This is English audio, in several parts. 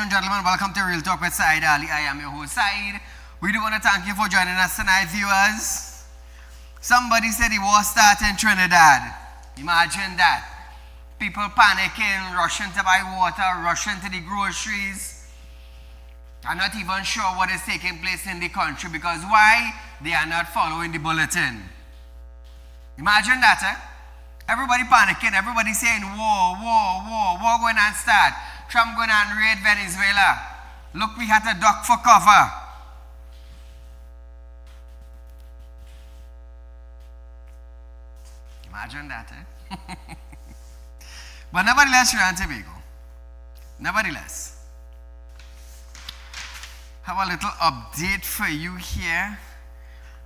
and gentlemen, welcome to Real Talk with Saieed Ali. I am your host, Saeed. We do want to thank you for joining us tonight, viewers. Somebody said the war started in Trinidad. Imagine that. People panicking, rushing to buy water, rushing to the groceries. I'm not even sure what is taking place in the country because why? They are not following the bulletin. Imagine that, eh? Everybody panicking, everybody saying war going on start. Trump going on raid Venezuela. Look, we had to duck for cover. Imagine that, eh? But nevertheless, Trinidad and Tobago. Nevertheless, have a little update for you here.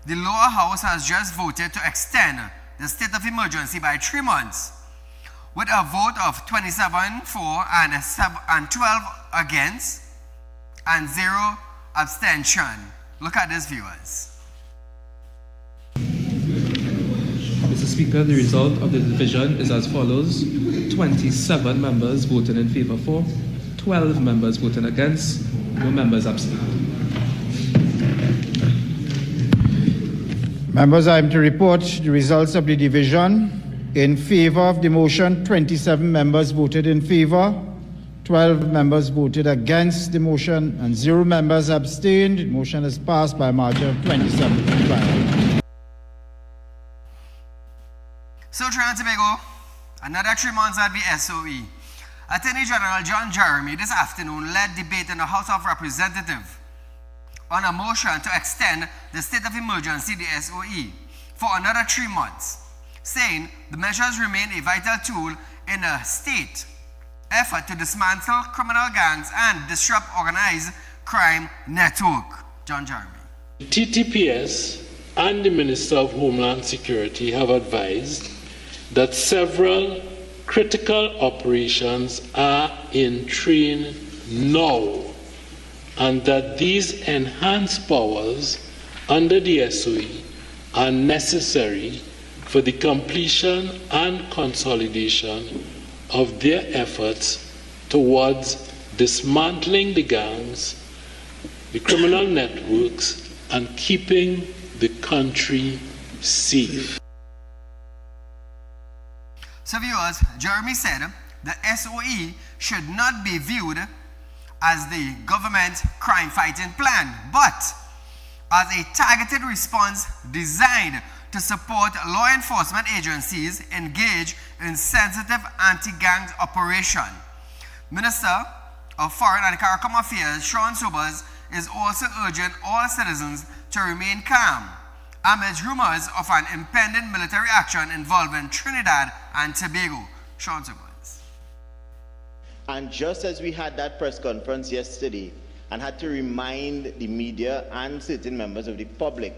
The lower house has just voted to extend the state of emergency by 3 months with a vote of 27 for and 12 against and 0 abstention. Look at this, viewers. Mr. Speaker, the result of the division is as follows. 27 members voted in favor for, 12 members voted against, no members abstained. Members, I am to report the results of the division. In favor of the motion, 27 members voted in favor, 12 members voted against the motion, and 0 members abstained. The motion is passed by a margin of 27 to 12. So, Trinidad and Tobago, another 3 months at the SOE. Attorney General John Jeremy this afternoon led debate in the House of Representatives on a motion to extend the state of emergency, the SOE, for another 3 months, saying the measures remain a vital tool in a state effort to dismantle criminal gangs and disrupt organized crime network. John Jeremy. TTPS and the Minister of Homeland Security have advised that several critical operations are in train now, and that these enhanced powers under the SOE are necessary for the completion and consolidation of their efforts towards dismantling the gangs, the criminal networks, and keeping the country safe. So, viewers, Jeremy said the SOE should not be viewed as the government crime-fighting plan, but as a targeted response designed to support law enforcement agencies engaged in sensitive anti-gang operation. Minister of Foreign and CARICOM Affairs, Sean Sobers, is also urging all citizens to remain calm amidst rumors of an impending military action involving Trinidad and Tobago. Sean Sobers. And just as we had that press conference yesterday and had to remind the media and certain members of the public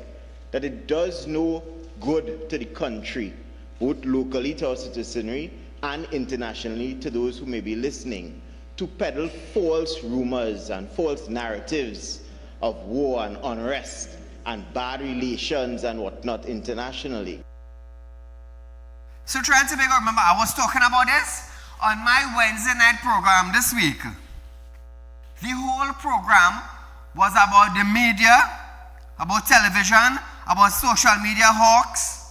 that it does no good to the country, both locally to our citizenry and internationally to those who may be listening, to peddle false rumors and false narratives of war and unrest and bad relations and whatnot internationally. So, Trinidad and Tobago, remember I was talking about this on my Wednesday night program this week. The whole program was about the media, about television, about social media hawks.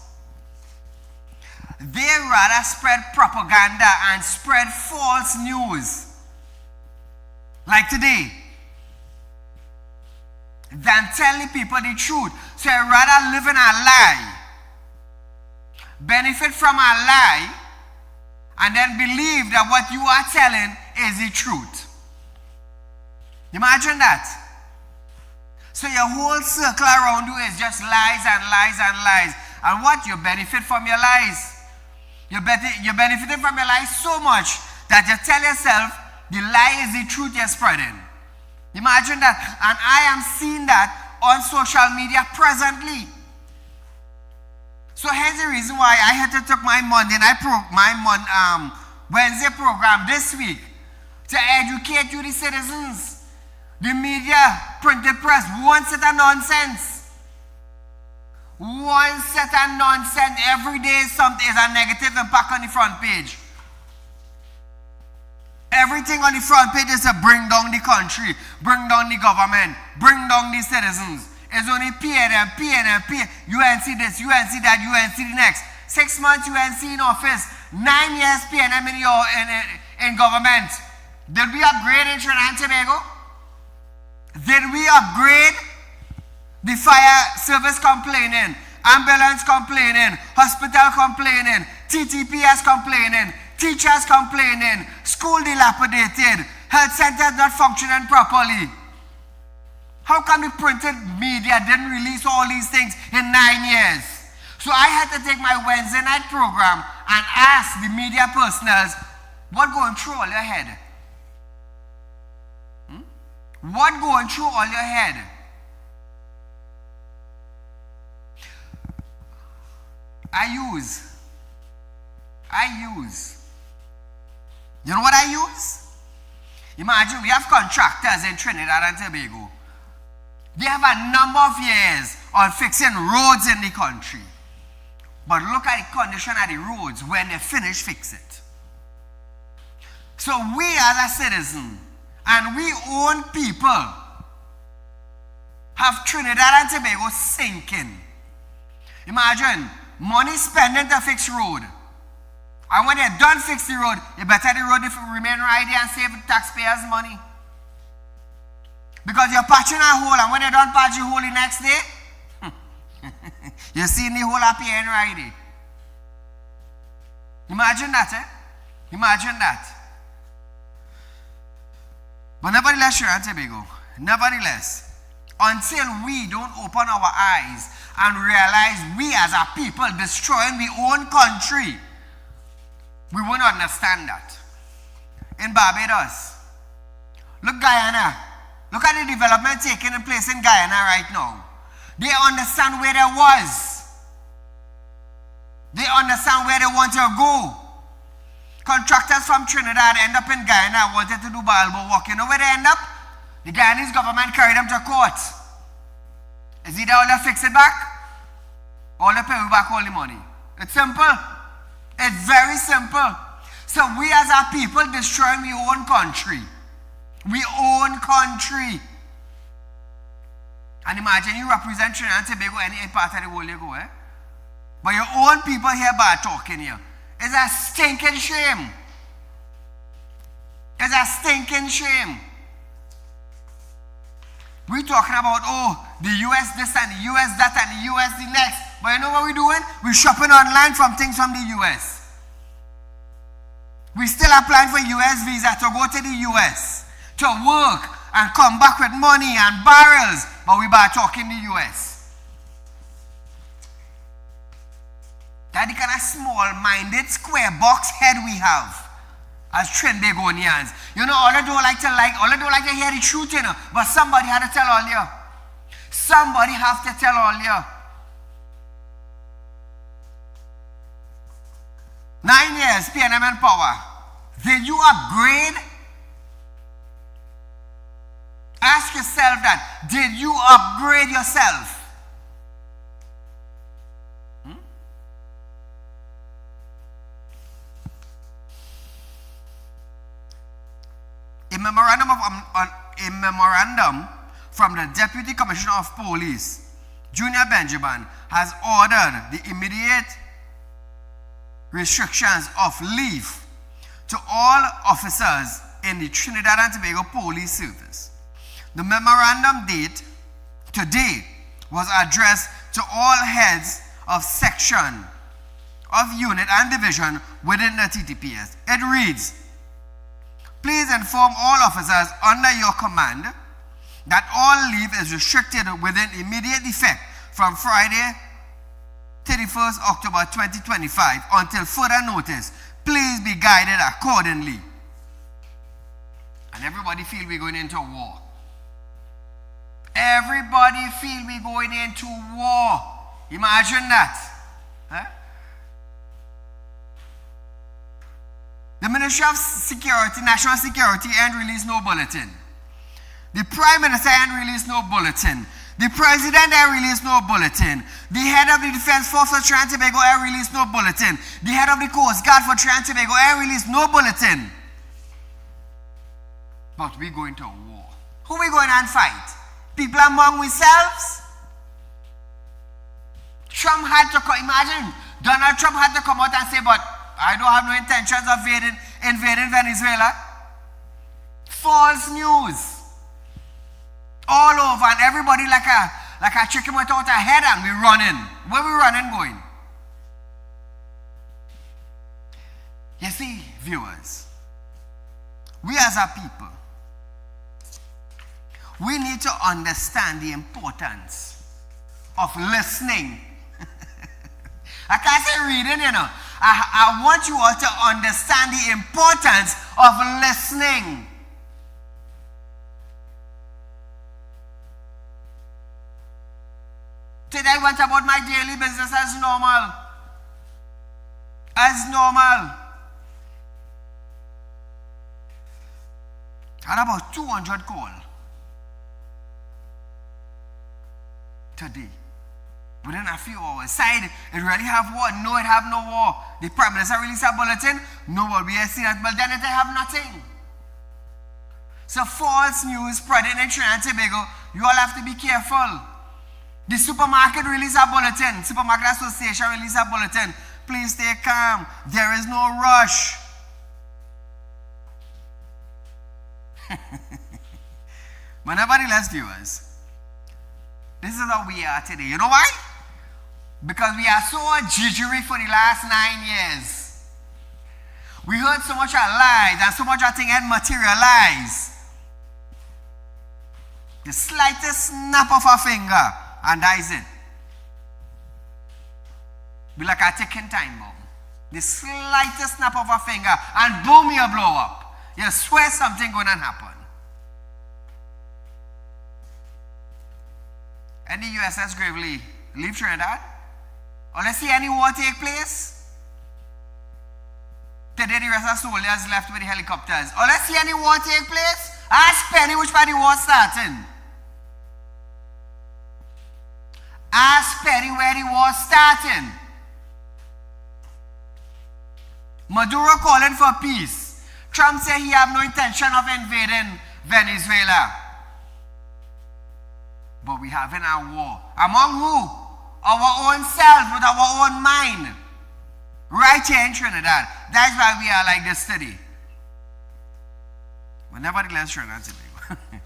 They rather spread propaganda and spread false news, like today, than telling people the truth. So I rather live in a lie, benefit from a lie, and then believe that what you are telling is the truth. Imagine that. So your whole circle around you is just lies and lies and lies. And what? You benefit from your lies. You're benefiting from your lies so much that you tell yourself the lie is the truth you're spreading. Imagine that. And I am seeing that on social media presently. So here's the reason why I had to take my Wednesday program this week to educate you, the citizens. The media, printed press, one set of nonsense. One set of nonsense. Every day something is a negative impact on the front page. everything on the front page is to bring down the country, bring down the government, bring down the citizens. It's only PNM, UNC this, UNC that, UNC the next. 6 months UNC in office, 9 years PNM in government. Did we upgrade in Trinidad and Tobago? Did we upgrade? The fire service complaining, ambulance complaining, hospital complaining, TTPS complaining, teachers complaining, school dilapidated, health centers not functioning properly. How come the printed media didn't release all these things in 9 years? So I had to take my Wednesday night program and ask the media personnel, what going through all your head? What going through all your head? I use. You know what I use? Imagine we have contractors in Trinidad and Tobago. They have a number of years on fixing roads in the country. But look at the condition of the roads when they finish fix it. So we as a citizen and we own people have Trinidad and Tobago sinking. Imagine money spending to fix road. And when they're done fix the road, you better the road remain right there and save taxpayers money. Because you're patching a hole, and when they don't patch the hole the next day, you're seeing the hole appearing right there. Imagine that, eh? Imagine that. But nevertheless, nevertheless, until we don't open our eyes and realize we as a people destroying our own country, we won't understand that. In Barbados, look Guyana, look at the development taking place in Guyana right now. They understand where they was. They understand where they want to go. Contractors from Trinidad end up in Guyana, wanted to do Balbo work. You know where they end up? The Guyanese government carried them to court. Is either all they fix it back, or they pay back all the money. It's simple. It's very simple. So we as our people destroying our own country. We own country. And imagine you represent Trinidad and Tobago any part of the world you go, eh? But your own people here bad talking here. It's a stinking shame. It's a stinking shame. We're talking about, oh, the US this and the US that and the US the next. But you know what we're doing? We're shopping online from things from the US. We're still applying for US visa to go to the US, to work and come back with money and barrels. But we're about talking the US. That's the kind of small-minded square box head we have as Trinbagonians. You know, all they don't like to hear the truth, you know, but somebody had to tell all you. Somebody have to tell all you. 9 years, PNM in power. Did you upgrade? Ask yourself that. Did you upgrade yourself? A memorandum from the Deputy Commissioner of Police, Junior Benjamin, has ordered the immediate restrictions of leave to all officers in the Trinidad and Tobago Police Service. The memorandum date today was addressed to all heads of section, of unit and division within the TTPS. It reads, please inform all officers under your command that all leave is restricted within immediate effect from Friday, 31st October 2025 until further notice. Please be guided accordingly. And everybody feel we're going into war. Everybody feel we're going into war. Imagine that. Huh? The Ministry of Security, National Security, and release no bulletin. The Prime Minister and release no bulletin. The President and release no bulletin. The head of the Defense Force for Trinidad and Tobago and release no bulletin. The head of the Coast Guard for Trinidad and Tobago and release no bulletin. But we going to war. Who we going and fight? People among ourselves? Trump had to come, imagine, Donald Trump had to come out and say, but I don't have no intentions of invading Venezuela. False news. All over, and everybody like a chicken without a head, and we running. Where we running going? You see, viewers, we as a people, we need to understand the importance of listening. I can't say reading, you know. I want you all to understand the importance of listening. Today I went about my daily business as normal. As normal. I had about 200 calls today. Within a few hours. Side, it really have war? No, it have no war. The Prime Minister released a bulletin. No, but we have seen that. But then it have nothing. So false news spreading in Trinidad and Tobago, you all have to be careful. The supermarket released a bulletin. Supermarket Association released a bulletin. Please stay calm. There is no rush. But nevertheless, viewers, this is how we are today. You know why? Because we are so jittery for the last 9 years. We heard so much of lies and so much of things had materialized. The slightest snap of a finger, and that is it. Be like a ticking time bomb. The slightest snap of a finger, and boom, you blow up. You swear something going to happen. And the USS Gravely leave Trinidad? Or let's see any war take place? Today the rest of soldiers left with the helicopters. Or let's see any war take place? Ask Penny which part the war starting. Ask Penny where the war starting. Maduro calling for peace. Trump said he have no intention of invading Venezuela. But we having a war. Among who? Our own self, with our own mind. Right here in Trinidad. That's why we are like this today. But nevertheless, Trinidad today.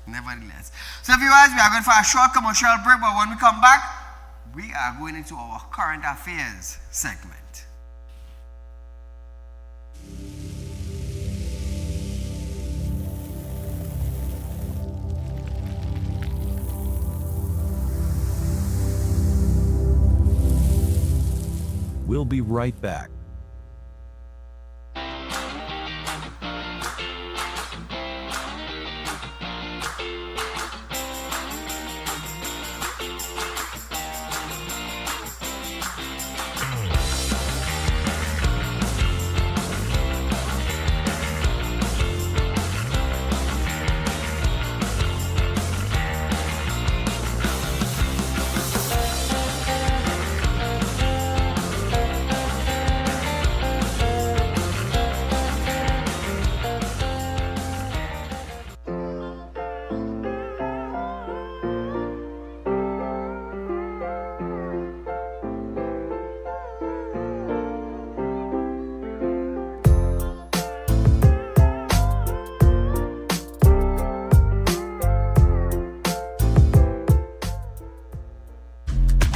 Nevertheless. So viewers, we are going for a short commercial break, but when we come back, we are going into our current affairs segment. We'll be right back.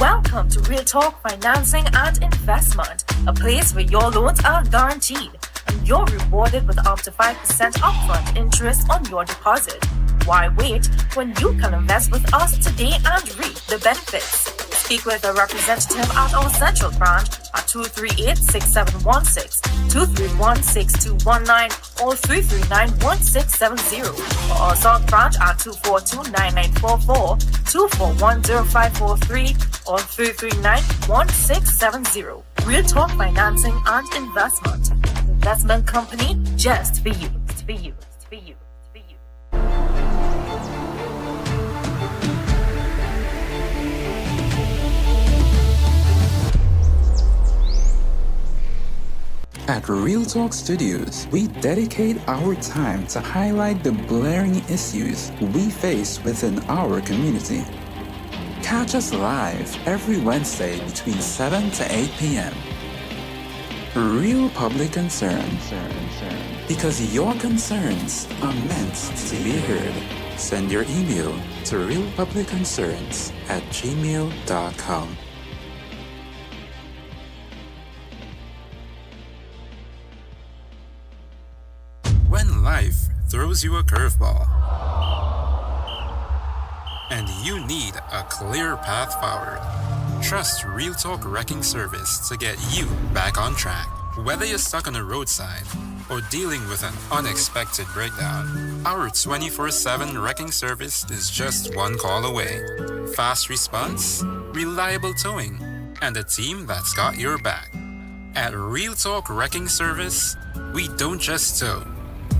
Welcome to Real Talk Financing and Investment, a place where your loans are guaranteed and you're rewarded with up to 5% upfront interest on your deposit. Why wait when you can invest with us today and reap the benefits? Speak with a representative at our central branch at 238-6716, 231-6219, or 339-1670, or our south branch at 242-9944, 241-0543, or 339-1670. Real Talk Financing and Investment. Investment company just for you. For you. For you. For you. At Real Talk Studios, we dedicate our time to highlight the glaring issues we face within our community. Catch us live every Wednesday between 7 to 8 p.m. Real Public Concern. Because your concerns are meant to be heard. Send your email to realpublicconcerns@gmail.com. When life throws you a curveball and you need a clear path forward, trust Real Talk Wrecking Service to get you back on track. Whether you're stuck on a roadside or dealing with an unexpected breakdown, our 24/7 wrecking service is just one call away. Fast response, reliable towing, and a team that's got your back. At Real Talk Wrecking Service, we don't just tow,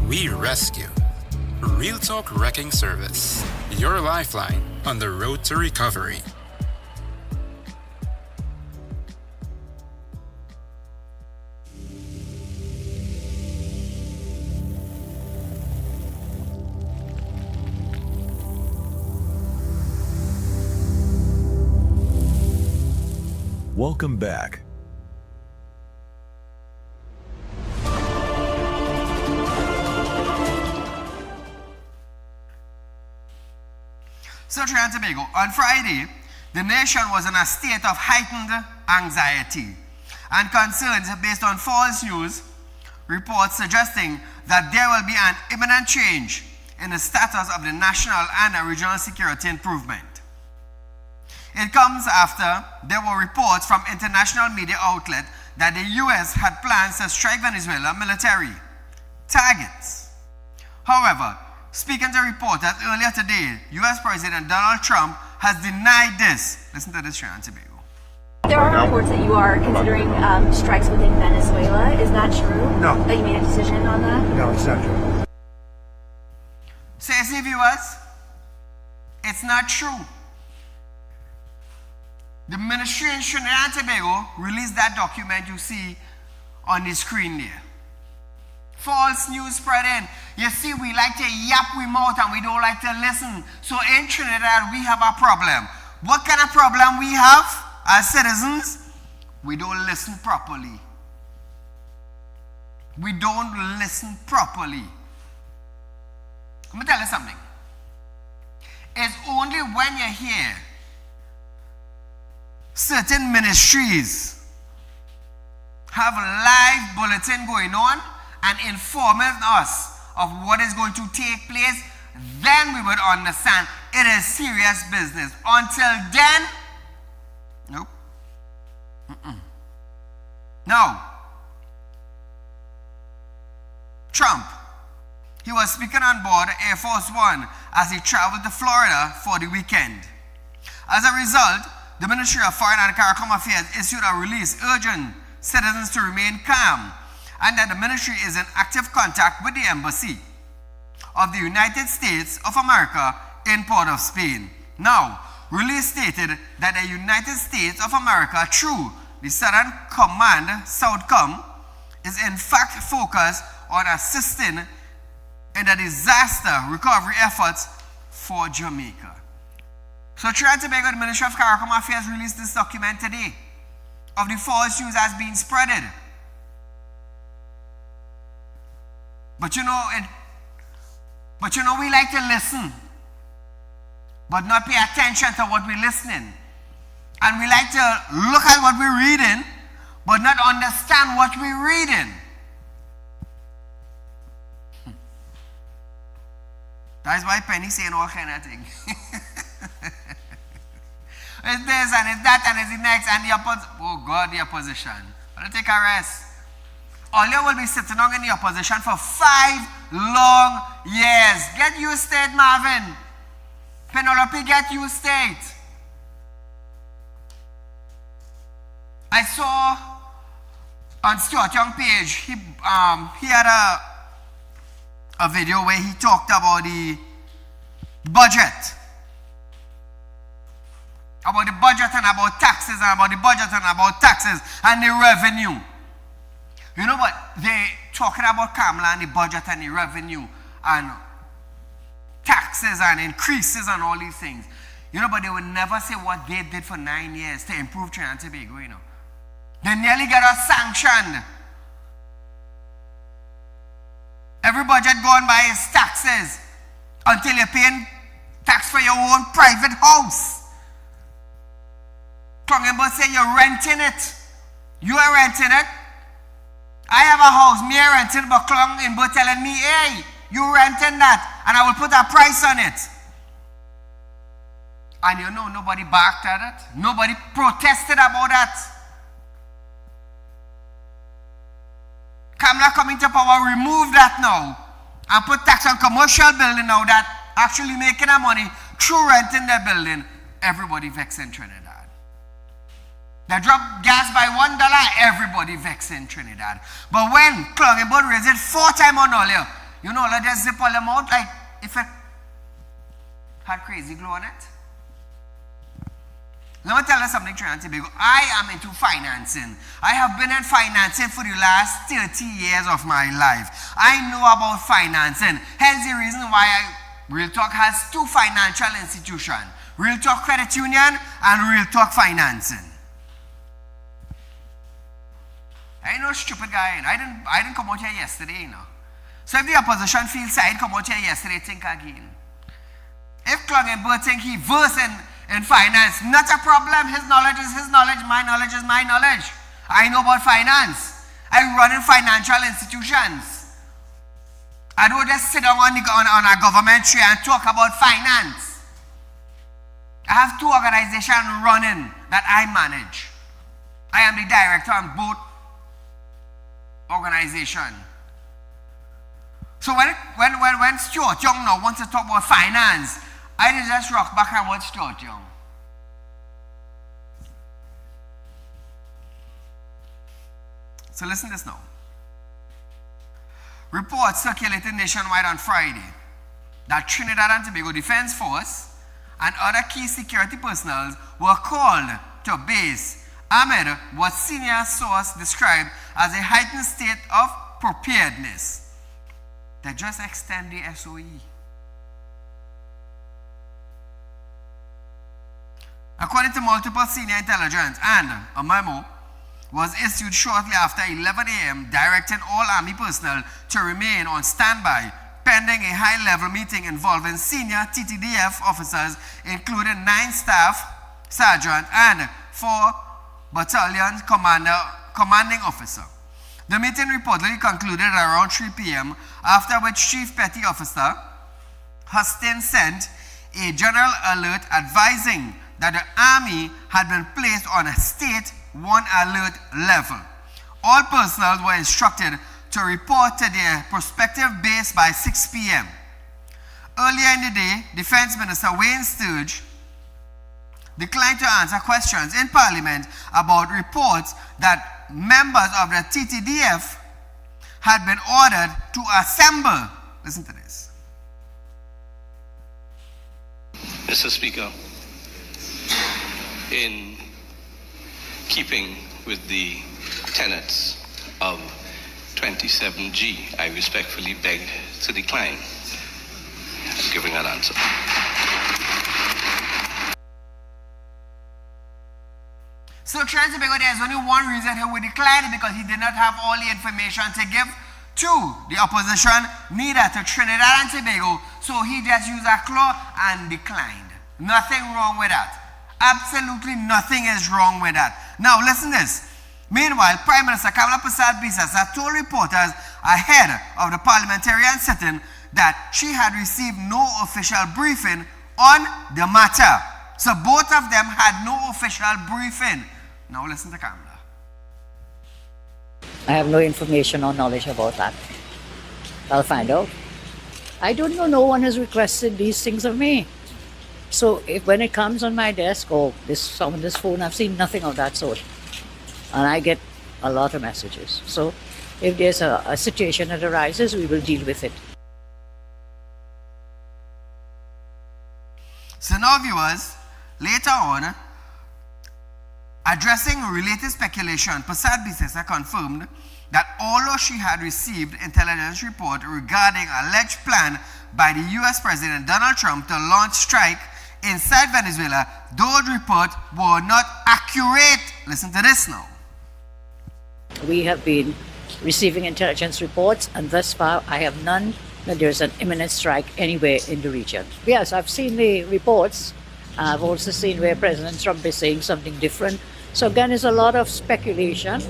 we rescue. Real Talk Wrecking Service, your lifeline on the road to recovery. Welcome back. So Trinidad and Tobago, on Friday, the nation was in a state of heightened anxiety and concerns based on false news reports suggesting that there will be an imminent change in the status of the national and regional security improvement. It comes after there were reports from international media outlets that the U.S. had plans to strike Venezuela military targets. However, speaking to reporters earlier today, U.S. President Donald Trump has denied this. Listen to this, Trinidad and Tobago. There are reports that you are considering strikes within Venezuela. Is that true? No. That you made a decision on that? No, it's not true. See, viewers, it's not true. The ministry in Trinidad and Tobago released that document you see on the screen there. False news spreading. You see, we like to yap we mouth and we don't like to listen. So in Trinidad, we have a problem. What kind of problem we have as citizens? We don't listen properly. We don't listen properly. Let me tell you something. It's only when you hear certain ministries have a live bulletin going on and informing us of what is going to take place, then we would understand it is serious business. Until then, nope. Now, Trump, he was speaking on board Air Force One as he traveled to Florida for the weekend. As a result, the Ministry of Foreign and CARICOM Affairs issued a release urging citizens to remain calm and that the ministry is in active contact with the Embassy of the United States of America in Port of Spain. Now, release stated that the United States of America, through the Southern Command, SOUTHCOM, is in fact focused on assisting in the disaster recovery efforts for Jamaica. So Trinidad and Tobago, the Ministry of CARICOM Affairs released this document today of the false news that's being spreaded. But you know, we like to listen, but not pay attention to what we're listening. And we like to look at what we're reading, but not understand what we're reading. That's why Penny's saying all kind of things. It's this and it's that and it's the next and the opposition. Oh God, the opposition. I'll take a rest. All you will be sitting down in the opposition for 5 long years. Get used to it, Marvin. Penelope, get used to it. I saw on Stuart Young page, he had a video where he talked about the budget. About the budget and about taxes and about the budget and about taxes and the revenue. You know what? They talking about Kamala and the budget and the revenue and taxes and increases and all these things. You know, but they would never say what they did for 9 years to improve Trinidad and Tobago, you know. They nearly got us sanctioned. Every budget going by is taxes until you're paying tax for your own private house. Clongenberg say you're renting it. You are renting it. I have a house, me I renting, but Clongenberg telling me, hey, you renting that, and I will put a price on it. And you know, nobody barked at it. Nobody protested about that. Kamala coming to power, remove that now, and put tax on commercial building now that actually making a money through renting their building. Everybody vex in Trinidad. They drop gas by $1, everybody vex in Trinidad. But when Clongenberg raised it 4 times on all year, you know, let us zip all them out like if it had crazy glue on it. Let me tell you something, Trinidad and Tobago. I am into financing. I have been in financing for the last 30 years of my life. I know about financing. Hence the reason why Real Talk has 2 financial institutions. Real Talk Credit Union and Real Talk Financing. I ain't no stupid guy. I didn't come out here yesterday, you know. So if the opposition feels Saieed come out here yesterday, think again. If Clongenberg think he versed in finance, not a problem. His knowledge is his knowledge. My knowledge is my knowledge. I know about finance. I run in financial institutions. I don't just sit down on a government tree and talk about finance. I have 2 organizations running that I manage. I am the director on both organization. So when Stuart Young now wants to talk about finance, I just rock back and watch Stuart Young. So listen to this now. Reports circulated nationwide on Friday that Trinidad and Tobago Defense Force and other key security personnel were called to base amid what senior source described as a heightened state of preparedness. They just extend the SOE. According to multiple senior intelligence, and a memo was issued shortly after 11 a.m. directing all Army personnel to remain on standby pending a high-level meeting involving senior TTDF officers, including 9 staff sergeant and 4 battalion commanding officer. The meeting reportedly concluded around 3 p.m., after which Chief Petty Officer Huston sent a general alert advising that the Army had been placed on a State 1 alert level. All personnel were instructed to report to their prospective base by 6 p.m. Earlier in the day, Defense Minister Wayne Sturge declined to answer questions in Parliament about reports that members of the TTDF had been ordered to assemble. Listen to this. Mr. Speaker, in keeping with the tenets of 27G, I respectfully beg to decline giving an answer. So Trinidad and Tobago, there's only one reason he would decline it, because he did not have all the information to give to the opposition, neither to Trinidad and Tobago, so he just used a claw and declined. Nothing wrong with that. Absolutely nothing is wrong with that. Now listen to this. Meanwhile, Prime Minister Kamala Persad-Bissessar told reporters ahead of the parliamentarian sitting that she had received no official briefing on the matter. So both of them had no official briefing. Now listen to Kamala. I have no information or knowledge about that. I'll find out. I don't know. No one has requested these things of me. So when it comes on my desk or on this phone, I've seen nothing of that sort. And I get a lot of messages. So if there's a situation that arises, we will deal with it. So now, viewers, later on, addressing related speculation, Persad-Bissessar confirmed that although she had received intelligence report regarding alleged plan by the US President Donald Trump to launch strike inside Venezuela, those reports were not accurate. Listen to this now. We have been receiving intelligence reports, and thus far I have none that there's an imminent strike anywhere in the region. Yes, I've seen the reports. I've also seen where President Trump is saying something different. So again, there's a lot of speculation,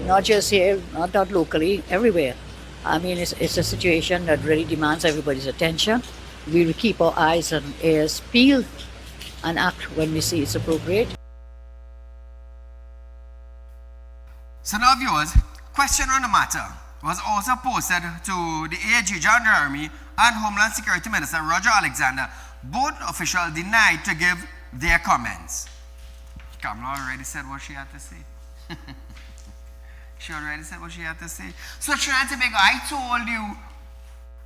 not just here, not locally, everywhere. I mean, it's a situation that really demands everybody's attention. We will keep our eyes and ears peeled and act when we see it's appropriate. So now, viewers, question on the matter was also posted to the AG John Jeremy and Homeland Security Minister Roger Alexander. Both officials denied to give their comments. Kamala already said what she had to say. She already said what she had to say. So Trinidad and Tobago, I told you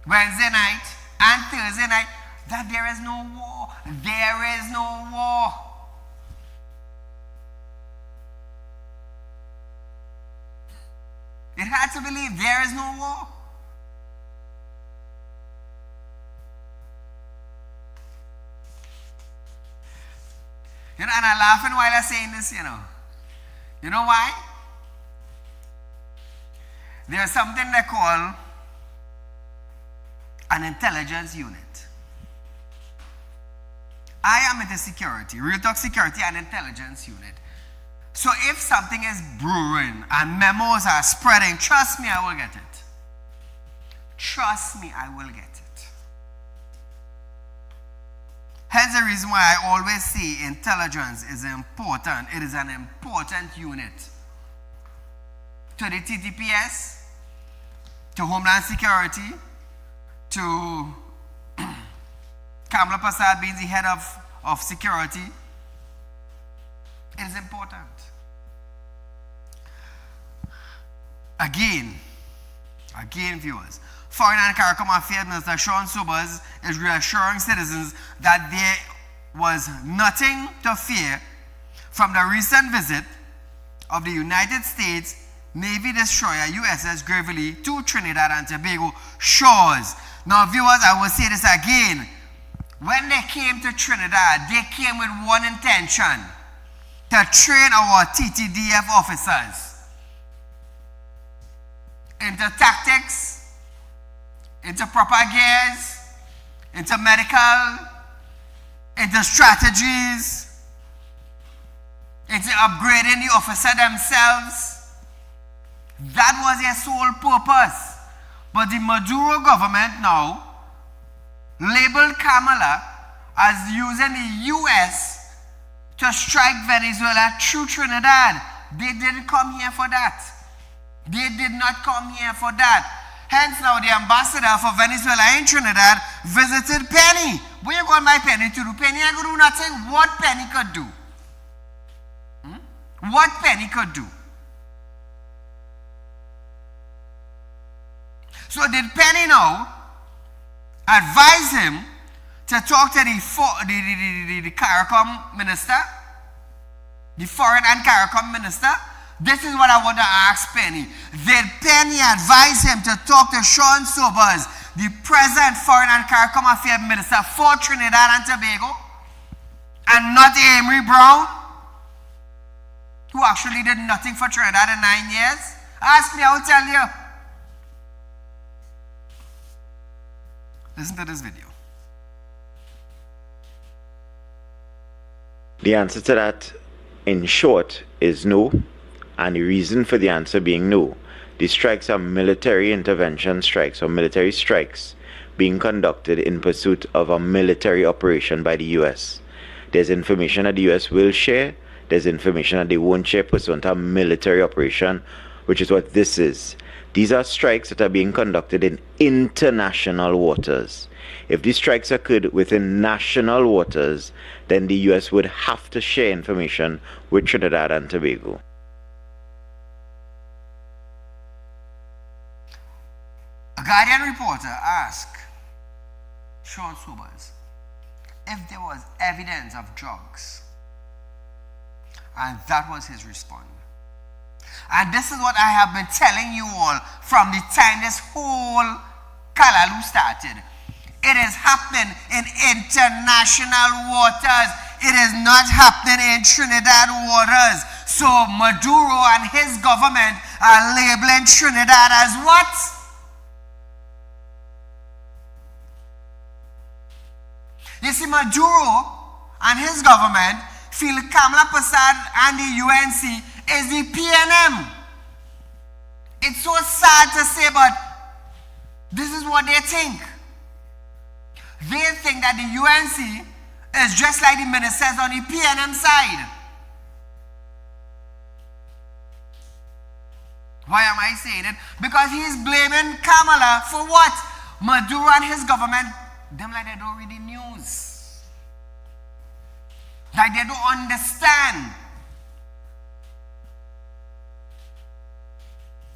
Wednesday night and Thursday night that there is no war. There is no war. It had to believe there is no war. You know, and I'm laughing while I'm saying this, you know. You know why? There's something they call an intelligence unit. I am into security, Real Talk Security and Intelligence Unit. So if something is brewing and memos are spreading, trust me, I will get it. Trust me, I will get it. Hence the reason why I always say intelligence is important. It is an important unit. To the TTPS, to Homeland Security, to Kamala Prasad being the head of security, it is important. Again, viewers, Foreign and CARICOM Affairs Minister Sean Sobers is reassuring citizens that there was nothing to fear from the recent visit of the United States Navy destroyer USS Gravely to Trinidad and Tobago shores. Now, viewers, I will say this again. When they came to Trinidad, they came with one intention: to train our TTDF officers into tactics, into proper gears, into medical, into strategies, into upgrading the officer themselves. That was their sole purpose. But the Maduro government now labeled Kamala as using the US to strike Venezuela through Trinidad. They didn't come here for that. They did not come here for that. Hence now the ambassador for Venezuela in Trinidad visited Penny. Where you going my Penny to do? Penny ain't going to do nothing. What Penny could do? What Penny could do? So did Penny now advise him to talk to the CARICOM minister, the foreign and CARICOM minister? This is what I want to ask Penny. Did Penny advise him to talk to Sean Sobers, the present foreign and CARICOM affairs minister for Trinidad and Tobago, and not Amory Brown, who actually did nothing for Trinidad in 9 years? Ask me, I will tell you. Listen to this video. The answer to that, in short, is no. And the reason for the answer being no, the strikes are military intervention strikes or military strikes being conducted in pursuit of a military operation by the US. There's information that the US will share. There's information that they won't share pursuant to a military operation, which is what this is. These are strikes that are being conducted in international waters. If these strikes occurred within national waters, then the US would have to share information with Trinidad and Tobago. A Guardian reporter asked Sean Sobers if there was evidence of drugs, and that was his response. And this is what I have been telling you all from the time this whole Kalalu started. It is happening in international waters. It is not happening in Trinidad waters. So Maduro and his government are labeling Trinidad as what? You see, Maduro and his government feel Kamala Prasad and the UNC is the PNM. It's so sad to say, but this is what they think. They think that the UNC is just like the ministers on the PNM side. Why am I saying it? Because he is blaming Kamala for what? Maduro and his government, them like they don't read the news. Like they don't understand.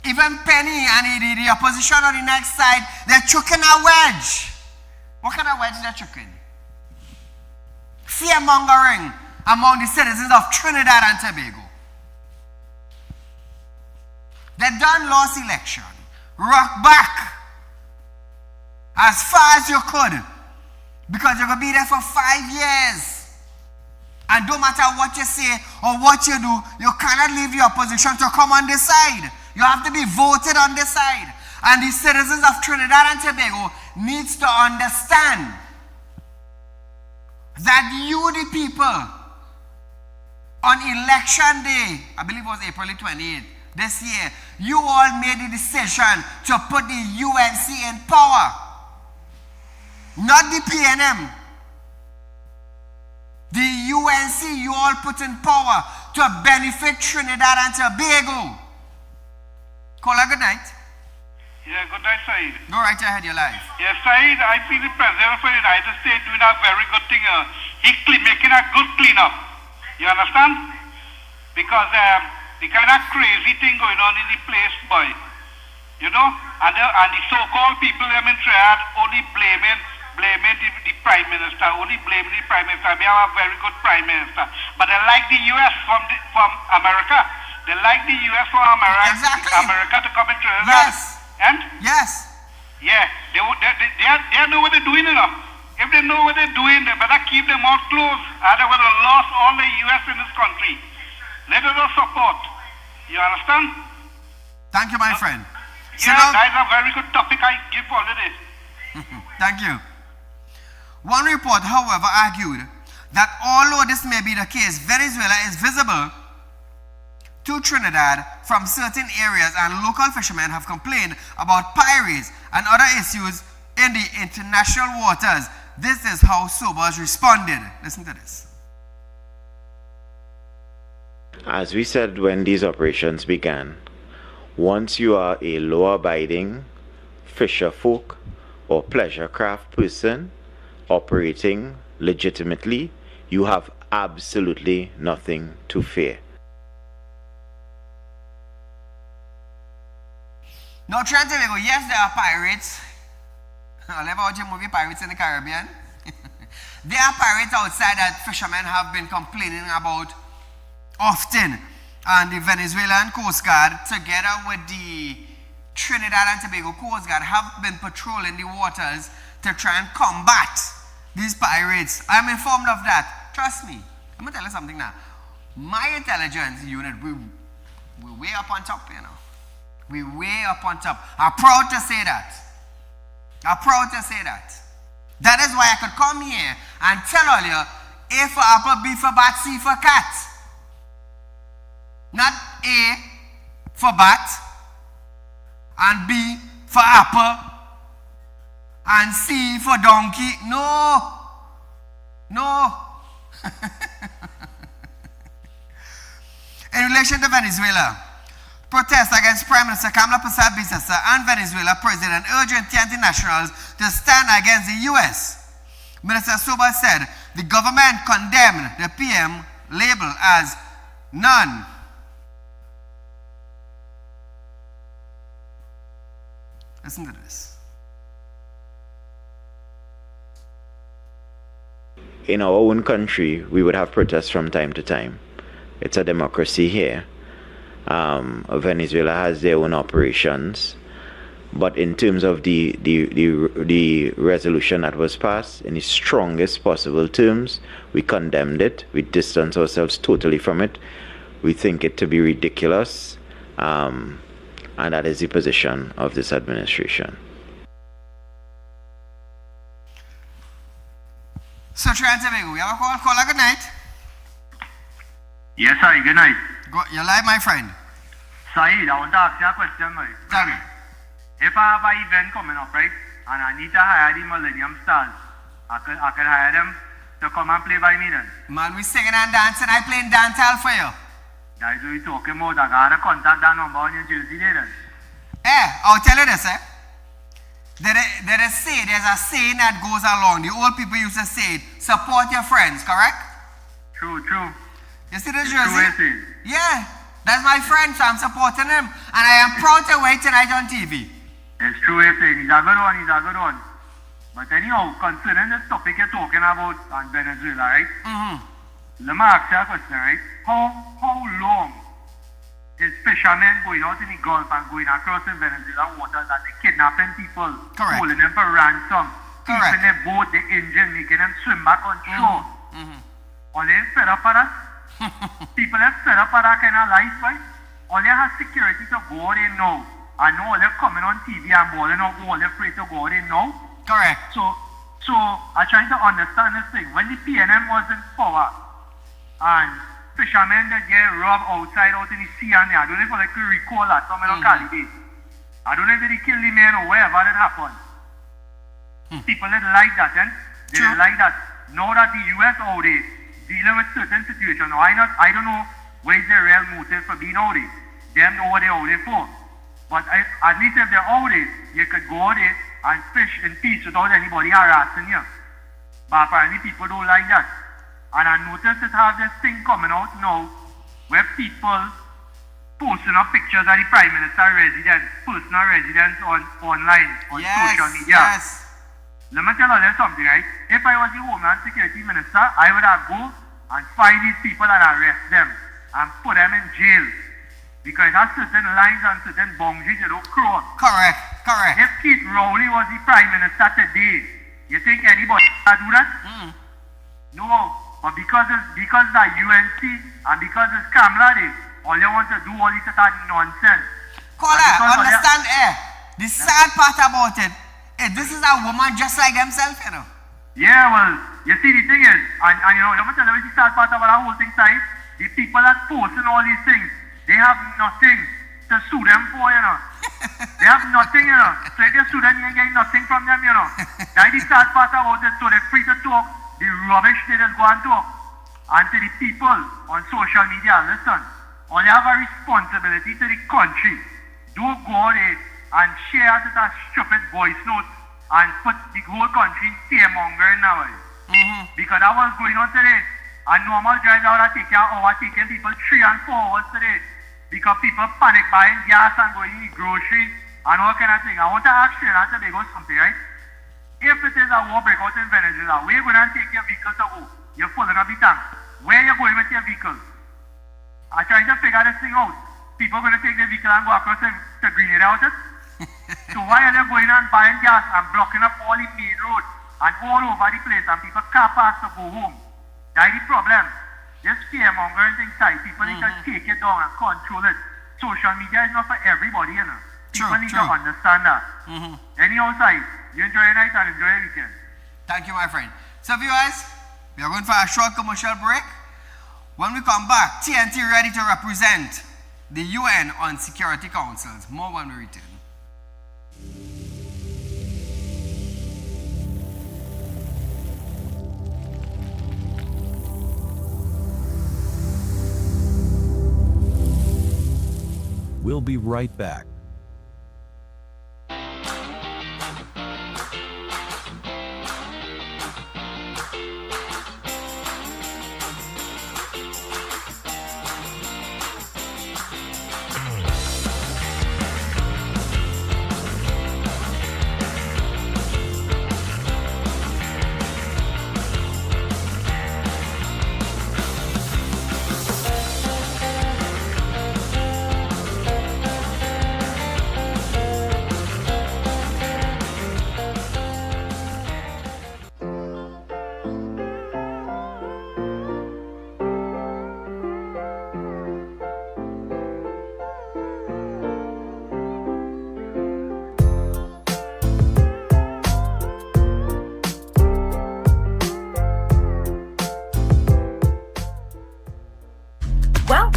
Even Penny and the opposition on the next side, they're choking a wedge. What kind of wedge they're choking? Fear-mongering among the citizens of Trinidad and Tobago. They done lost election. Rock back as far as you could, because you're going to be there for 5 years. And no matter what you say or what you do, you cannot leave the opposition to come on this side. You have to be voted on this side. And the citizens of Trinidad and Tobago needs to understand that you, the people, on election day, I believe it was April 28th, this year, you all made the decision to put the UNC in power. Not the PNM. The UNC you all put in power to benefit Trinidad and Tobago. Caller, good night. Yeah, good night, Saeed. Go right ahead, your life. Yeah, Saeed, I feel the President of the United States doing a very good thing. He's making a good cleanup. You understand? Because the kind of crazy thing going on in the place, boy. You know? And the so-called people in Trinidad only blaming the Prime Minister, only blaming the Prime Minister. We have a very good Prime Minister. But they like the U.S. from America. They like the U.S. from America. Exactly. America to come in Trinidad. Yes. And? Yes. Yeah, they know what they're doing, you know. If they know what they're doing, they better keep them all close. Or they would have lost all the U.S. in this country. Let us all support. You understand? Thank you, my friend. Yeah, that's a very good topic I give all of this. Thank you. One report, however, argued that although this may be the case, Venezuela is visible to Trinidad from certain areas, and local fishermen have complained about pirates and other issues in the international waters. This is how Sobers responded. Listen to this. As we said when these operations began, once you are a law-abiding fisher folk or pleasure craft person operating legitimately, you have absolutely nothing to fear. Now, Trinidad and Tobago, yes, there are pirates. I never watched a movie, Pirates in the Caribbean. There are pirates outside that fishermen have been complaining about often. And the Venezuelan Coast Guard, together with the Trinidad and Tobago Coast Guard, have been patrolling the waters to try and combat these pirates. I'm informed of that. Trust me. I'm going to tell you something now. My intelligence unit, we're way up on top, you know. We're way up on top. I'm proud to say that. I'm proud to say that. That is why I could come here and tell all you, A for apple, B for bat, C for cat. Not A for bat, and B for apple, and C for donkey. No. No. In relation to Venezuela, protests against Prime Minister Kamala Prasad Bisesa and Venezuela President urged internationals to stand against the U.S. Minister Soba said the government condemned the PM label as none. Listen to this. In our own country, we would have protests from time to time. It's a democracy here. Venezuela has their own operations. But in terms of the resolution that was passed, in the strongest possible terms, we condemned it. We distanced ourselves totally from it. We think it to be ridiculous. And that is the position of this administration. So, Tobago, you have a call? Caller, good night. Yes, sir. Good night. You're live, my friend. Saeed, I want to ask you a question, right? Tell me. If I have an event coming up, right, and I need to hire the Millennium Stars, I could hire them to come and play by me then. Man, we singing and dancing. I playing dancehall for you. That's what you're talking about. I got to contact that number on your jersey there then. I'll tell you this, there's a saying that goes along. The old people used to say it, support your friends, correct? True. You see the It's jersey? true, Yeah, that's my friend, so I'm supporting him. And I am proud to wait tonight on TV. It's true, he's a good one. But anyhow, considering the topic you're talking about on Venezuela, right? Let me ask you a question, right? How long is fishermen going out in the Gulf and going across in Venezuela waters and they kidnapping people, holding them for ransom, keeping their boat, the engine, making them swim back on shore? All they fed up for that? People are fed up for that kind of life, right? All they have security to go out in now. I know all they're coming on TV and balling out, all they're afraid to go out in now. Correct. So I'm trying to understand this thing. When the PNM was in power and fishermen that get robbed outside out in the sea and I don't know if I could recall that somewhere on Cali Bay. I don't know if they killed the man or wherever that happened. People didn't like that, and they didn't like that. Now that the US out there dealing with certain situations, I don't know what is their real motive for being out there. Them know what they're out there for. But at least if they're out there, you could go out there and fish in peace without anybody harassing you. But apparently people don't like that. And I noticed it have this thing coming out now where people posting up pictures of the Prime Minister's residence, personal residence online, on social media. Yes. Let me tell you something, right? If I was the Homeland Security Minister, I would have go and find these people and arrest them and put them in jail. Because it has certain lines and certain boundaries you don't cross. Correct. If Keith Rowley was the Prime Minister today, you think anybody would do that? No. But because the UNC and because it's Kamala Day, all you want to do all this nonsense. Caller, understand, the sad part about it, this is a woman just like himself, you know. Yeah, well, you see the thing is, and you know, let me tell you the sad part about that whole thing, side, the people that posting all these things, they have nothing to sue them for, you know. They have nothing, you know. So if you sue them, you ain't getting nothing from them, you know. That's the sad part about it. So they're free to talk the rubbish they just go and talk. And to the people on social media, listen, all you have a responsibility to the country. Don't go there and share it a stupid voice note and put the whole country in fear-mongering now. Because that was going on today. A normal driver would have taken people 3 and 4 hours today. Because people panic buying gas and going to the groceries and all kind of thing. I want to ask you and Tobago something, right? If it is a war breakout in Venezuela, where are you going to take your vehicle to go? You're filling up the tank. Where are you going with your vehicle? I'm trying to figure this thing out. People are going to take their vehicle and go across to Grenada with it? So why are they going and buying gas and blocking up all the main road and all over the place and people can't pass to go home? That's the problem. This fear-mongering thing side, people need to take it down and control it. Social media is not for everybody, you know. People need to understand that. Anyhow, side, you enjoy your night and enjoy your weekend. Thank you, my friend. So, viewers, we are going for a short commercial break. When we come back, TNT ready to represent the UN on Security Councils. More when we return. We'll be right back.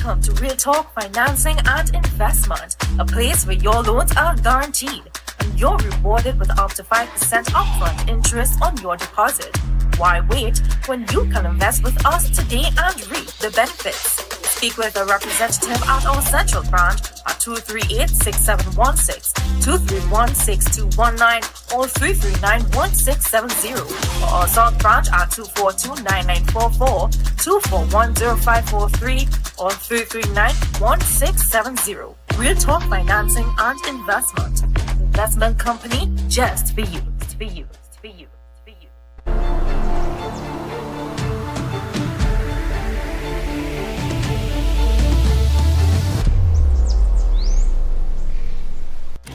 Welcome to Real Talk Financing and Investment, a place where your loans are guaranteed and you're rewarded with up to 5% upfront interest on your deposit. Why wait when you can invest with us today and reap the benefits? Speak with a representative at our central branch at 238-6716, 231-6219, or 339-1670, or our south branch at 242-9944, 241-0543, or 339-1670. Real Talk Financing and Investment. Investment company just for you. For you. For you. For you.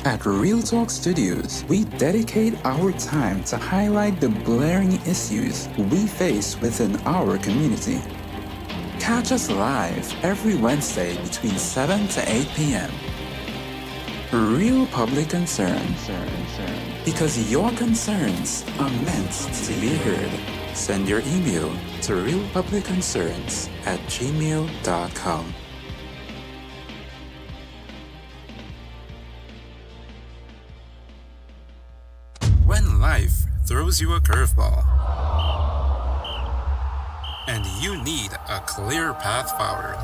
At Real Talk Studios, we dedicate our time to highlight the blaring issues we face within our community. Catch us live every Wednesday between 7 to 8 p.m. Real public concern. Because your concerns are meant to be heard. Send your email to realpublicconcerns@gmail.com. When life throws you a curveball and you need a clear path forward,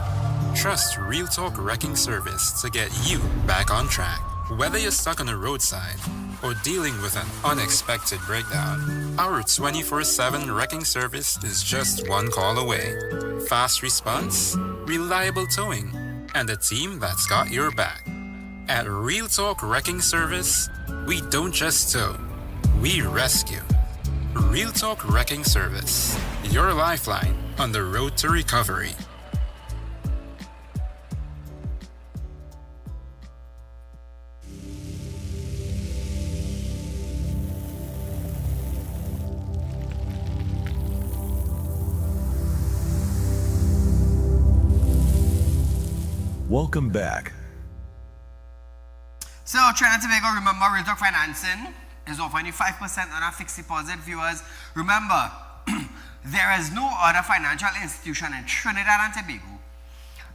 trust Real Talk Wrecking Service to get you back on track. Whether you're stuck on a roadside or dealing with an unexpected breakdown, our 24/7 wrecking service is just one call away. Fast response, reliable towing, and a team that's got your back. At Real Talk Wrecking Service, we don't just tow, we rescue. Real Talk Wrecking Service, your lifeline on the road to recovery. Welcome back. So, Trinidad and Tobago, remember, Real Talk Financing is offering you 5% on our fixed deposit. Viewers, remember, there is no other financial institution in Trinidad and Tobago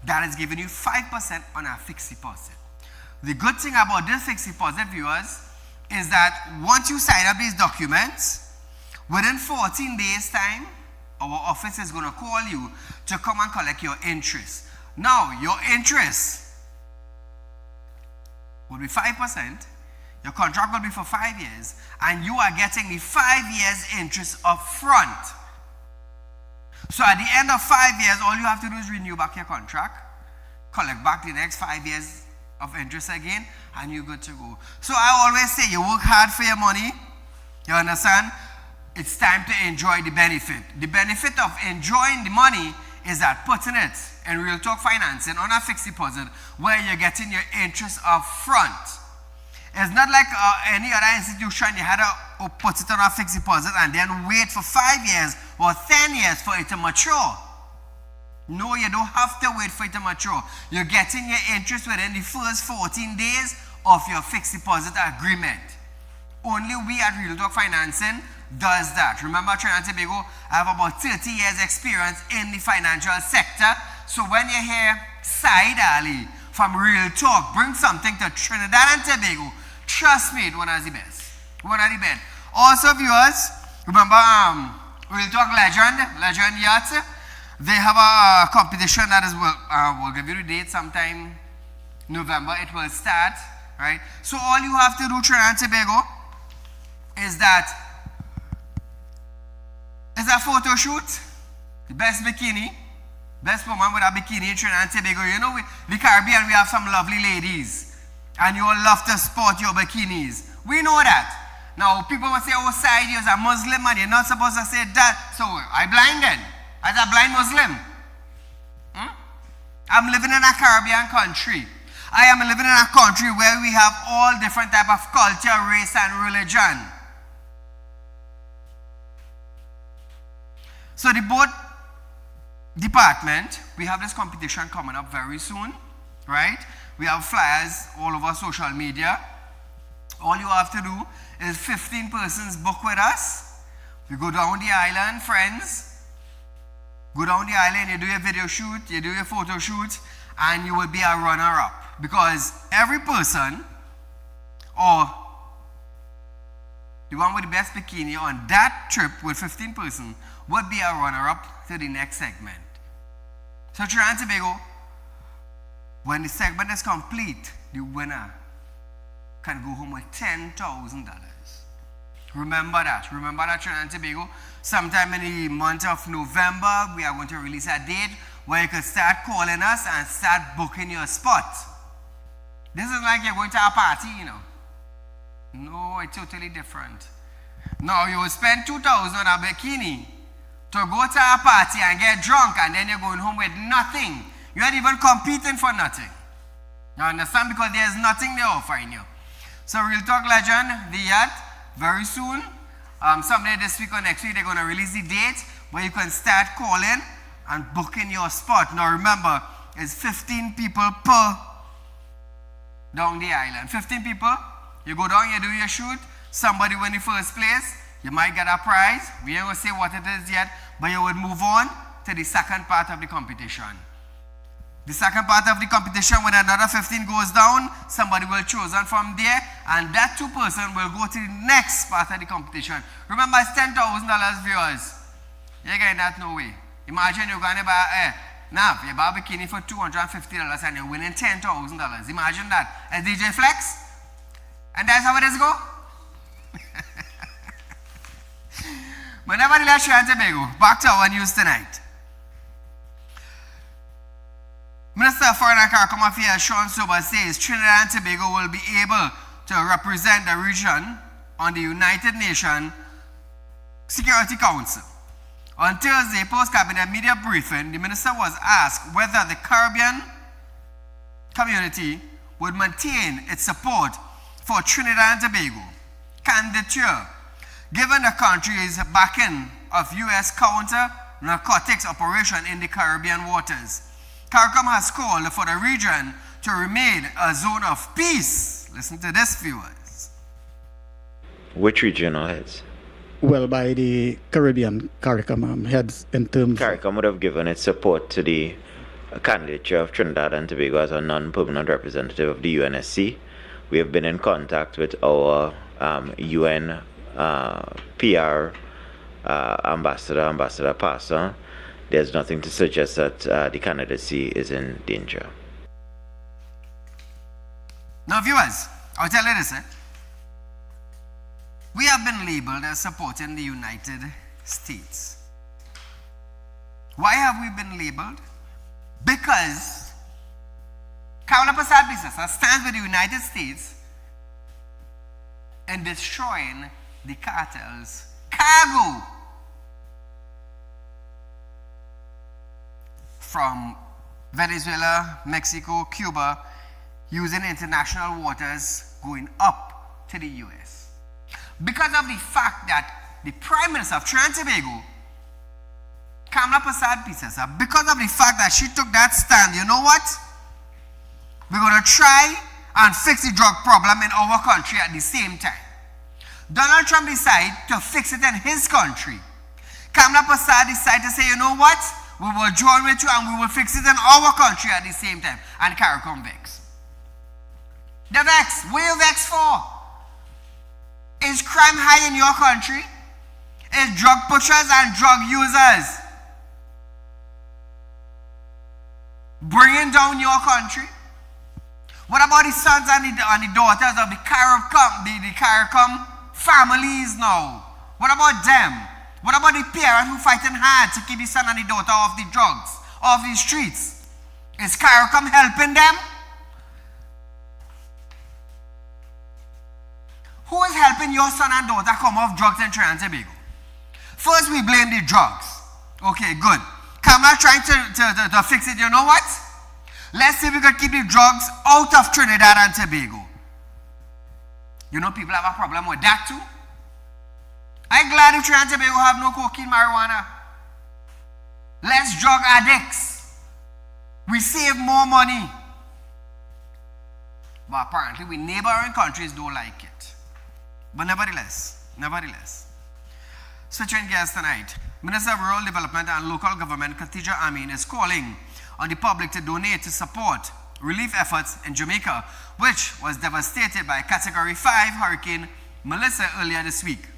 that is giving you 5% on our fixed deposit. The good thing about this fixed deposit, viewers, is that once you sign up these documents, within 14 days' time, our office is going to call you to come and collect your interest. Now, your interest will be 5%. Your contract will be for 5 years, and you are getting the 5 years interest up front. So at the end of 5 years, all you have to do is renew back your contract, collect back the next 5 years of interest again, and you're good to go. So I always say, you work hard for your money, you understand? It's time to enjoy the benefit. The benefit of enjoying the money is that putting it in Real Talk Financing on a fixed deposit where you're getting your interest up front. It's not like any other institution. You had to put it on a fixed deposit and then wait for 5 years or 10 years for it to mature. No, you don't have to wait for it to mature. You're getting your interest within the first 14 days of your fixed deposit agreement. Only we at Real Talk Financing does that. Remember, Trinidad and Tobago, I have about 30 years experience in the financial sector. So when you hear Saieed Ali from Real Talk bring something to Trinidad and Tobago, trust me, one of the best. One of the best. Also, viewers, remember Real Talk Legend Yachts. They have a competition that is, we'll give you the date sometime November. It will start, right? So all you have to do, Trinidad and Tobago, is that it's a photo shoot. The best bikini, best woman with a bikini in Trinidad and Tobago. You know, the Caribbean, we have some lovely ladies, and you all love to sport your bikinis. We know that. Now, people will say, oh, Saieed, you're a Muslim and you're not supposed to say that. So, I blinded as a blind Muslim. I'm living in a Caribbean country. I am living in a country where we have all different type of culture, race, and religion. So the boat department, we have this competition coming up very soon, right? We have flyers all over social media. All you have to do is 15 persons book with us. We go down the island, friends. Go down the island, you do your video shoot, you do your photo shoot, and you will be a runner-up. Because every person, or the one with the best bikini on that trip with 15 person, would be a runner-up to the next segment. So Trinidad and Tobago, when the segment is complete, the winner can go home with $10,000. Remember that. Remember that, Trinidad and Tobago. Sometime in the month of November, we are going to release a date where you can start calling us and start booking your spot. This is like you're going to a party, you know. No, it's totally different. Now, you will spend $2,000 on a bikini to go to a party and get drunk, and then you're going home with nothing. You're not even competing for nothing. You understand? Because there's nothing they're offering you. So, Real Talk Legend, the yacht, very soon, someday this week or next week, they're going to release the date where you can start calling and booking your spot. Now, remember, it's 15 people per down the island. 15 people, you go down, you do your shoot, somebody win the first place, you might get a prize. We ain't going to say what it is yet, but you would move on to the second part of the competition. The second part of the competition, when another 15 goes down, somebody will chosen from there, and that 2 person will go to the next part of the competition. Remember, it's $10,000, viewers. You're getting that no way. Imagine you're going to buy you buy a bikini for $250 and you're winning $10,000. Imagine that. As DJ Flex. And that's how it is go. But nevertheless, Trinidad and Tobago, back to our news tonight. Minister of Foreign and CARICOM Affairs Sean Sober says Trinidad and Tobago will be able to represent the region on the United Nations Security Council. On Thursday, post-cabinet media briefing, the minister was asked whether the Caribbean community would maintain its support for Trinidad and Tobago candidature, given the country's backing of U.S. counter-narcotics operation in the Caribbean waters. CARICOM has called for the region to remain a zone of peace. Listen to this, viewers. Which regional heads? Well, by the Caribbean CARICOM heads in terms... CARICOM would have given its support to the candidature of Trinidad and Tobago as a non-permanent representative of the UNSC. We have been in contact with our UN PR Ambassador Passer. There's nothing to suggest that the candidacy is in danger. Now, viewers, I'll tell you this. We have been labeled as supporting the United States. Why have we been labeled? Because Kamala Persad stands with the United States in destroying the cartel's cargo from Venezuela, Mexico, Cuba, using international waters going up to the U.S. Because of the fact that the Prime Minister of Trinidad and Tobago, Kamala Persad, because of the fact that she took that stand, you know what? We're going to try and fix the drug problem in our country at the same time. Donald Trump decided to fix it in his country. Kamala Persad decided to say, you know what? We will join with you and we will fix it in our country at the same time. And CARICOM vex. The vex. What are you vex for? Is crime high in your country? Is drug pushers and drug users bringing down your country? What about the sons and the daughters of the CARICOM families now? What about them? What about the parents who fighting hard to keep the son and the daughter off the drugs, off the streets? Is CARICOM helping them? Who is helping your son and daughter come off drugs in Trinidad and Tobago? First, we blame the drugs. Okay, good. Kamala trying to fix it. You know what? Let's see if we can keep the drugs out of Trinidad and Tobago. You know, people have a problem with that too. I'm glad if Trinidad and Tobago have no cocaine, marijuana. Less drug addicts. We save more money. But apparently, we neighboring countries don't like it. But nevertheless, Switching gears tonight, Minister of Rural Development and Local Government Khadija Amin is calling on the public to donate to support relief efforts in Jamaica, which was devastated by Category 5 Hurricane Melissa earlier this week.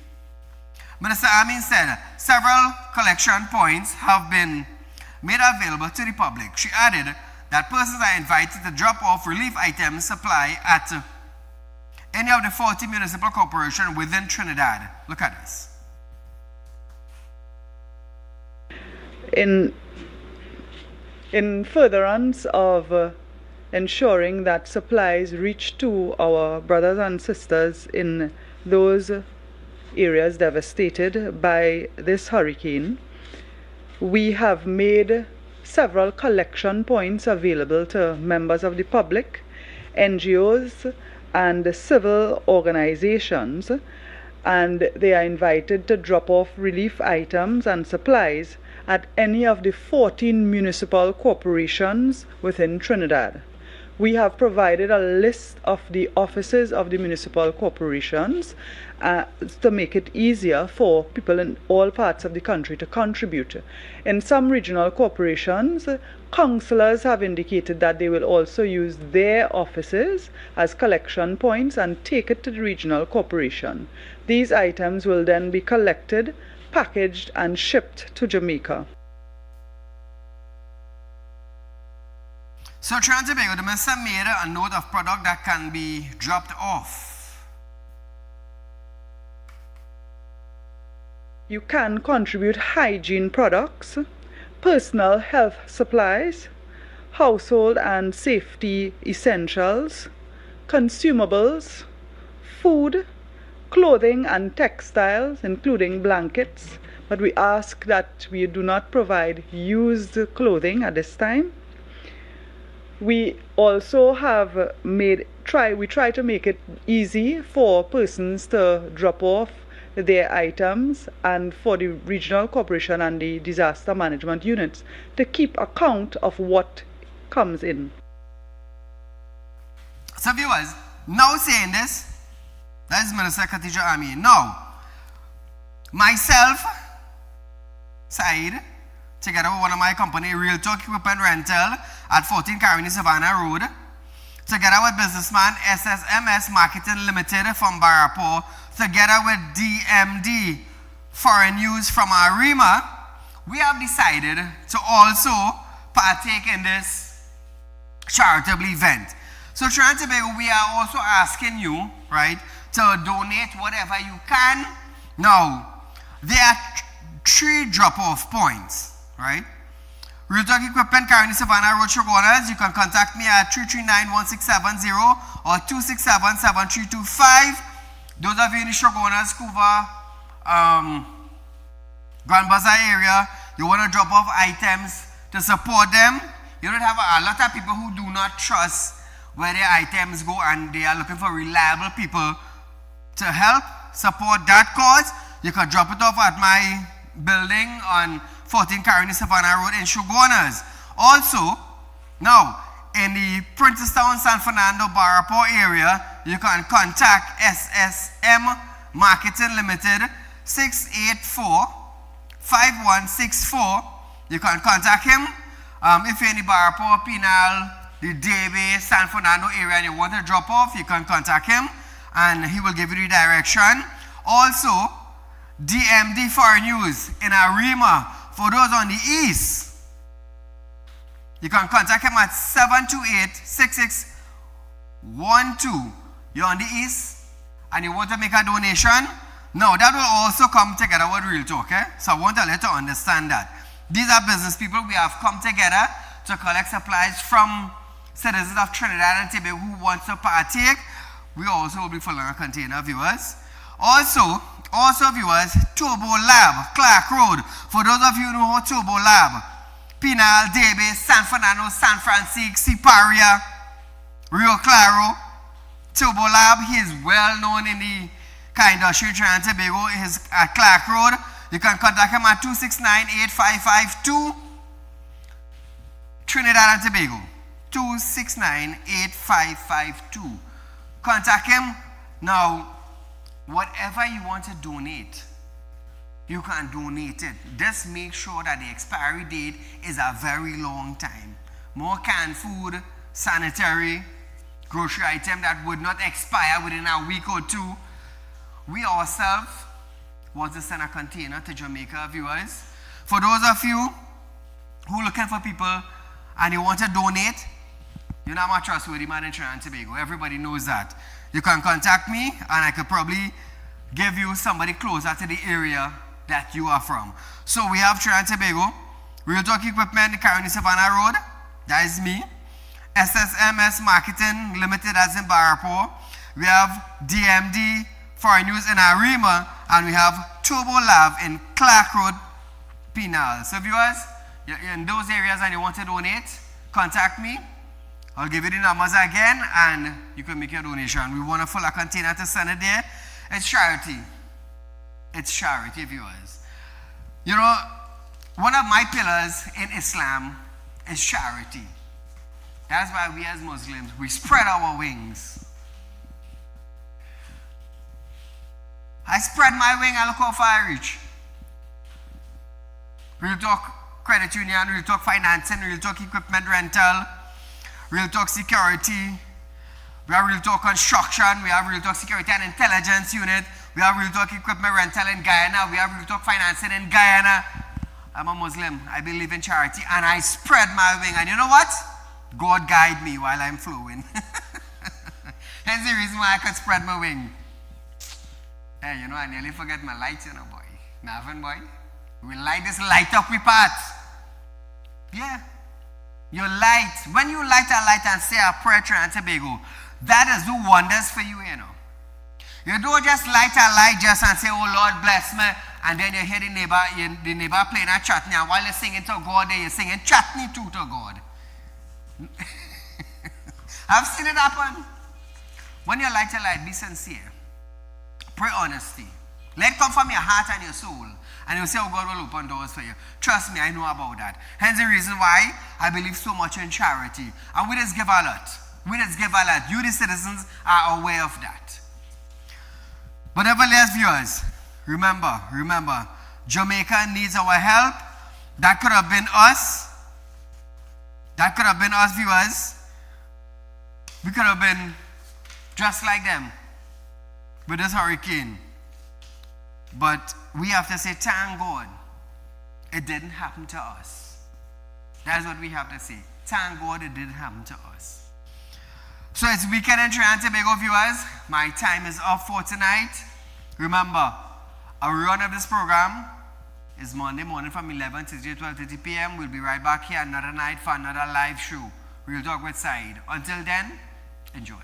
Minister Amin said several collection points have been made available to the public. She added that persons are invited to drop off relief items supply at any of the 40 municipal corporations within Trinidad. Look at this. In furtherance of ensuring that supplies reach to our brothers and sisters in those areas devastated by this hurricane, we have made several collection points available to members of the public, NGOs, and civil organizations, and they are invited to drop off relief items and supplies at any of the 14 municipal corporations within Trinidad. We have provided a list of the offices of the municipal corporations to make it easier for people in all parts of the country to contribute. In some regional corporations, councillors have indicated that they will also use their offices as collection points and take it to the regional corporation. These items will then be collected, packaged, and shipped to Jamaica. So Trinidad and Tobago, the minister made a note of product that can be dropped off. You can contribute hygiene products, personal health supplies, household and safety essentials, consumables, food, clothing and textiles, including blankets, but we ask that we do not provide used clothing at this time. We also have we try to make it easy for persons to drop off their items, and for the regional corporation and the disaster management units to keep account of what comes in. So viewers, now saying this, that is Minister Khadija Amin. Now, myself, Saieed, together with one of my company, Real Talk Equipment Rental at 14 Caroni Savannah Road, together with businessman SSMS Marketing Limited from Barapore, together with DMD Foreign News from Arima, we have decided to also partake in this charitable event. So Trinidad and Tobago, we are also asking you, right, to donate whatever you can. Now, there are 3 drop-off points, right? Real Talk Equipment, Caroni Savannah Road, Shogunas. You can contact me at 339-1670 or 267-7325. Those of you in the Shogunas, Couva, Grand Bazaar area, you want to drop off items to support them. You don't have a lot of people who do not trust where their items go, and they are looking for reliable people to help support that cause. You can drop it off at my building on 14 Caroni Savannah Road in Shogunas. Also, now, in the Princestown, San Fernando, Barapore area, you can contact SSM Marketing Limited 684-5164. You can contact him. If you're in the Barapore, Pinal, the Debe, San Fernando area and you want to drop off, you can contact him and he will give you the direction. Also, DMD Foreign News in Arima, for those on the east, you can contact him at 728-6612. You're on the east and you want to make a donation. Now, that will also come together with Real Talk, eh? So I want to let you understand that. These are business people. We have come together to collect supplies from citizens of Trinidad and Tobago who want to partake. We also will be filling a container, viewers. Also viewers, Turbo Lab, Clark Road. For those of you who know Turbo Lab, Pinal, Debe, San Fernando, San Francisco, Siparia, Rio Claro. Turbo Lab, he is well known in the car industry in Trinidad and Tobago. He is at Clark Road. You can contact him at 269-8552. Trinidad and Tobago, 269-8552. Contact him. Now, whatever you want to donate, you can donate it. Just make sure that the expiry date is a very long time. More canned food, sanitary, grocery item that would not expire within a week or two. We ourselves want to send a container to Jamaica, viewers. For those of you who are looking for people and you want to donate, you're not my trustworthy man in Trinidad and Tobago. Everybody knows that. You can contact me and I could probably give you somebody closer to the area that you are from. So we have Trinidad and Tobago, Real Talk Equipment, Caroni Savannah Road, that is me. SSMS Marketing Limited, as in Barapore. We have DMD Foreign News in Arima, and we have Turbo Lab in Clark Road, Penal. So viewers, you're in those areas and you want to donate, contact me. I'll give you the numbers again and you can make your donation. We want to fill a container to send it there. It's charity. It's charity, viewers. You know, one of my pillars in Islam is charity. That's why we as Muslims, we spread our wings. I spread my wing and look how far I reach. Real Talk Credit Union, Real Talk Financing, Real Talk Equipment Rental, Real Talk Security, we have Real Talk Construction, we have Real Talk Security and Intelligence Unit, we have Real Talk Equipment Rental in Guyana, we have Real Talk Financing in Guyana. I'm a Muslim, I believe in charity, and I spread my wing, and you know what? God guide me while I'm flowing. That's the reason why I could spread my wing. Hey, you know, I nearly forget my lights, you know, boy. Marvin, boy. We light this light up, we part. Yeah. You light. When you light a light and say a prayer to Trinidad and Tobago, that is do wonders for you, you know. You don't just light a light just and say, oh Lord, bless me, and then you hear the neighbor playing a chutney, and while you're singing to God, you're singing chutney too to God. I've seen it happen. When you light a light, be sincere. Pray honesty. Let it come from your heart and your soul. And you'll say, oh, God will open doors for you. Trust me, I know about that. Hence the reason why I believe so much in charity. And we just give a lot. We just give a lot. You, the citizens, are aware of that. But nevertheless, viewers, remember, Jamaica needs our help. That could have been us. That could have been us, viewers. We could have been just like them with this hurricane. But we have to say, thank God, it didn't happen to us. That's what we have to say. Thank God it didn't happen to us. So it's weekend in Trinidad and Tobago, viewers. My time is up for tonight. Remember, a run of this program is Monday morning from 11 to 12:30 p.m. We'll be right back here another night for another live show. Real Talk with Saieed. Until then, enjoy.